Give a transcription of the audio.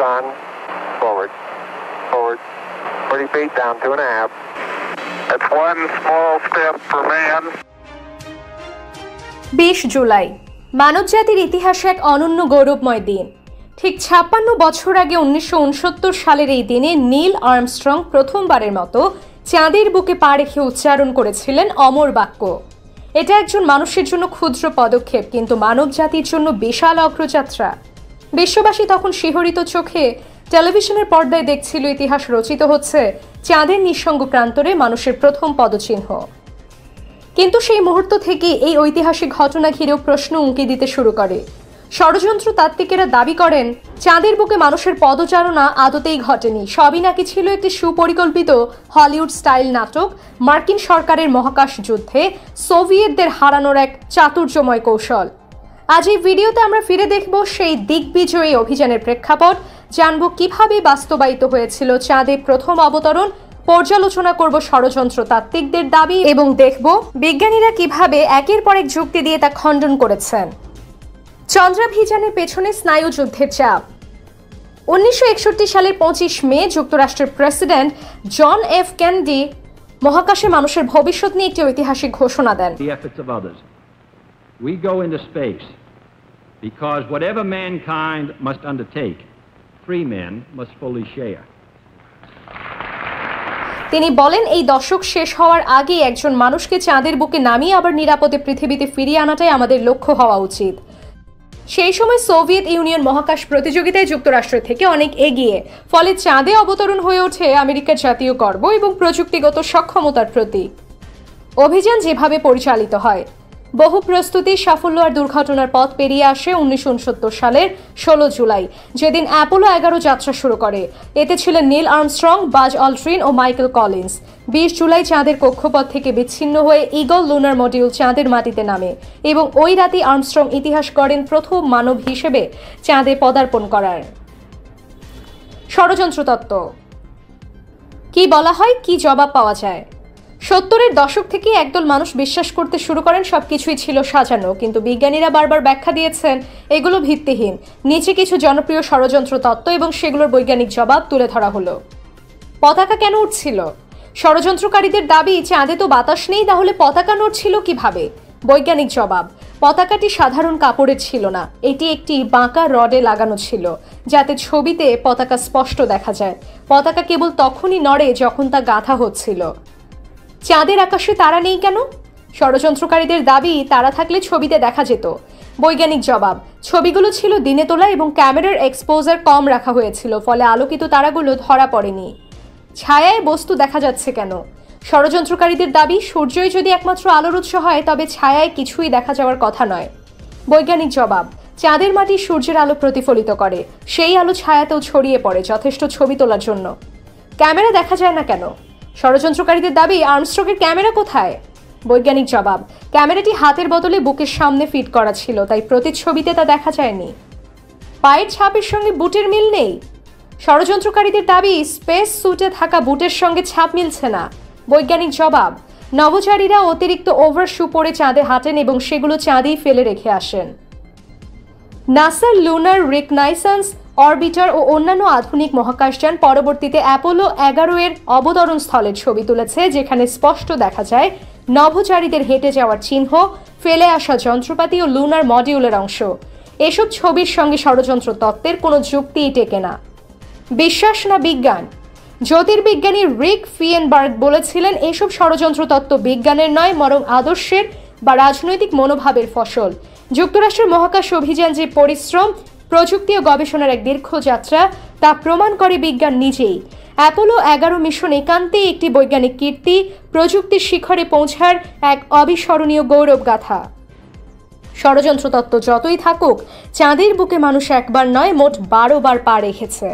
on. Forward. Forward. 40 feet down, 2.5. That's one small step for man. 20 July মানবজাতির ইতিহাসে এক অনন্য গৌরবময় দিন। ঠিক 56 বছর আগে 1969 সালের এই দিনে নীল আর্মস্ট্রং প্রথমবারের মতো চাঁদের বুকে পা রেখে উচ্চারণ করেছিলেন অমর বাক্য। এটা একজন মানুষের জন্য ক্ষুদ্র পদক্ষেপ, কিন্তু মানবজাতির জন্য বিশাল অগ্রযাত্রা। বিশ্ববাসী তখন শিহরিত চোখে টেলিভিশনের পর্দায় দেখছিল ইতিহাস রচিত হচ্ছে চাঁদের নিঃসঙ্গ প্রান্তরে মানুষের প্রথম পদচিহ্ন। কিন্তু সেই মুহূর্ত থেকে এই ঐতিহাসিক ঘটনা ঘিরেও প্রশ্ন উঁকি দিতে শুরু করে। ষড়যন্ত্র তাত্ত্বিকেরা দাবি করেন চাঁদের বুকে মানুষের পদচারণা আদতেই ঘটেনি, সবই নাকি ছিল একটি সুপরিকল্পিত হলিউড স্টাইল নাটক, মার্কিন সরকারের মহাকাশ যুদ্ধে সোভিয়েতদের হারানোর এক চাতুর্যময় কৌশল। আজ এই ভিডিওতে আমরা ফিরে দেখব সেই দিগ্বিজয়ী অভিযানের প্রেক্ষাপট, জানব কিভাবে বাস্তবায়িত হয়েছিল চাঁদে প্রথম অবতরণ, পর্যালোচনা করব ষড়যন্ত্র তাত্ত্বিকদের দাবি এবং দেখব বিজ্ঞানীরা কিভাবে একের পর এক যুক্তি দিয়ে তা খণ্ডন করেছেন। চন্দ্রাভিযানের পেছনে স্নায়ু যুদ্ধের চাপ। 1961 সালের 25 মে যুক্তরাষ্ট্রের প্রেসিডেন্ট জন এফ কেনেডি মহাকাশে মানুষের ভবিষ্যৎ নিয়ে একটি ঐতিহাসিক ঘোষণা দেন। We go into space because whatever mankind must undertake, free men must fully share. তিনি বলেন এই দশক শেষ হওয়ার আগে একজন মানুষকে চাঁদের বুকে নামিয়ে আবার নিরাপদে পৃথিবীতে ফিরিয়ে আনাটাই আমাদের লক্ষ্য হওয়া উচিত। সেই সময় সোভিয়েত ইউনিয়ন মহাকাশ প্রতিযোগিতায় যুক্তরাষ্ট্র থেকে অনেক এগিয়ে, ফলে চাঁদে অবতরণ হয়ে ওঠে আমেরিকার জাতীয় গর্ব এবং প্রযুক্তিগত সক্ষমতার প্রতীক। অভিযান যেভাবে পরিচালিত হয়, বহু প্রস্তুতি, সাফল্য আর দুর্ঘটনার পথ পেরিয়ে আসে 1969 সালের 16 জুলাই, যেদিন অ্যাপোলো 11 যাত্রা শুরু করে। এতে ছিলেন নীল আর্মস্ট্রং, বাজ অল্ড্রিন ও মাইকেল কলিন্স। 20 জুলাই চাঁদের কক্ষপথ থেকে বিচ্ছিন্ন হয়ে ঈগল লুনার মডিউল চাঁদের মাটিতে নামে এবং ওই রাতেই আর্মস্ট্রং ইতিহাস গড়েন প্রথম মানব হিসেবে চাঁদে পদার্পণ করার। ষড়যন্ত্র তত্ত্ব কি বলা হয়, কি জবাব পাওয়া যায়? 70-এর দশক থেকে একদল মানুষ বিশ্বাস করতে শুরু করেন সবকিছুই ছিল সাজানো, কিন্তু বিজ্ঞানীরা বারবার ব্যাখ্যা দিয়েছেন এগুলো ভিত্তিহীন। নিচে কিছু জনপ্রিয় ষড়যন্ত্র তত্ত্ব এবং সেগুলোর বৈজ্ঞানিক জবাব তুলে ধরা হলো। পতাকা কেন উঠছিল? ষড়যন্ত্রকারীদের দাবি চাঁদে তো বাতাস নেই, তাহলে পতাকা নড়ছিল কিভাবে? বৈজ্ঞানিক জবাব, পতাকাটি সাধারণ কাপড়ের ছিল না, এটি একটি বাঁকা রডে লাগানো ছিল যাতে ছবিতে পতাকা স্পষ্ট দেখা যায়। পতাকা কেবল তখনই নড়ে যখন তা গাঁথা হচ্ছিল। চাঁদের আকাশে তারা নেই কেন? ষড়যন্ত্রকারীদের দাবি তারা থাকলে ছবিতে দেখা যেত। বৈজ্ঞানিক জবাব, ছবিগুলো ছিল দিনে তোলা এবং ক্যামেরার এক্সপোজার কম রাখা হয়েছিল, ফলে আলোকিত তারাগুলো ধরা পড়েনি। ছায়ায় বস্তু দেখা যাচ্ছে কেন? ষড়যন্ত্রকারীদের দাবি সূর্যই যদি একমাত্র আলোর উৎস হয় তবে ছায়ায় কিছুই দেখা যাওয়ার কথা নয়। বৈজ্ঞানিক জবাব, চাঁদের মাটি সূর্যের আলো প্রতিফলিত করে, সেই আলো ছায়াতেও ছড়িয়ে পড়ে যথেষ্ট ছবি তোলার জন্য। ক্যামেরা দেখা যায় না কেন? ষড়যন্ত্রকারীদের দাবি আর্মস্ট্রংয়ের ক্যামেরা কোথায়? বৈজ্ঞানিক জবাব, ক্যামেরাটি হাতের বদলে বুকের সামনে ফিট করা ছিল, তাই প্রতিচ্ছবিতে তা দেখা যায়নি। পায়ের ছাপের সঙ্গে বুটের মিল নেই। ষড়যন্ত্রকারীদের দাবি স্পেস স্যুটে থাকা বুটের সঙ্গে ছাপ মিলছে না। বৈজ্ঞানিক জবাব, নভোচারীরা অতিরিক্ত ওভার শু পরে চাঁদে হাঁটেন এবং সেগুলো চাঁদেই ফেলে রেখে আসেন। নাসার লুনার রিকনাইসেন্স অরবিটার ও অন্যান্য আধুনিক মহাকাশযান পরবর্তীতে অ্যাপোলো 11 এর অবতরণ স্থলের ছবি তুলেছে, যেখানে স্পষ্ট দেখা যায় নভোচারীদের হেঁটে যাওয়ার চিহ্ন, ফেলে আসা যন্ত্রপাতি ও লুনার মডিউলের অংশ। এসব ছবির সঙ্গে ষড়যন্ত্র তত্ত্বের কোনো যুক্তিই টেকে না। বিশ্বাস না বিজ্ঞান? জ্যোতির্বিজ্ঞানী রিক ফিয়েনবার্গ বলেছিলেন এসব ষড়যন্ত্র তত্ত্ব বিজ্ঞানের নয়, বরং আদর্শের বা রাজনৈতিক মনোভাবের ফসল। যুক্তরাষ্ট্রের মহাকাশ অভিযান যে পরিশ্রম, প্রযুক্তি ও গবেষণার এক দীর্ঘ যাত্রা, তা প্রমাণ করে বিজ্ঞান নিজেই। অ্যাপোলো 11 মিশন একান্তেই একটি বৈজ্ঞানিক কীর্তি, প্রযুক্তির শিখরে পৌঁছার এক অবিস্মরণীয় গৌরব গাথা। ষড়যন্ত্র তত্ত্ব যতই থাকুক, চাঁদের বুকে মানুষ একবার নয় মোট 12 বার পা রেখেছে।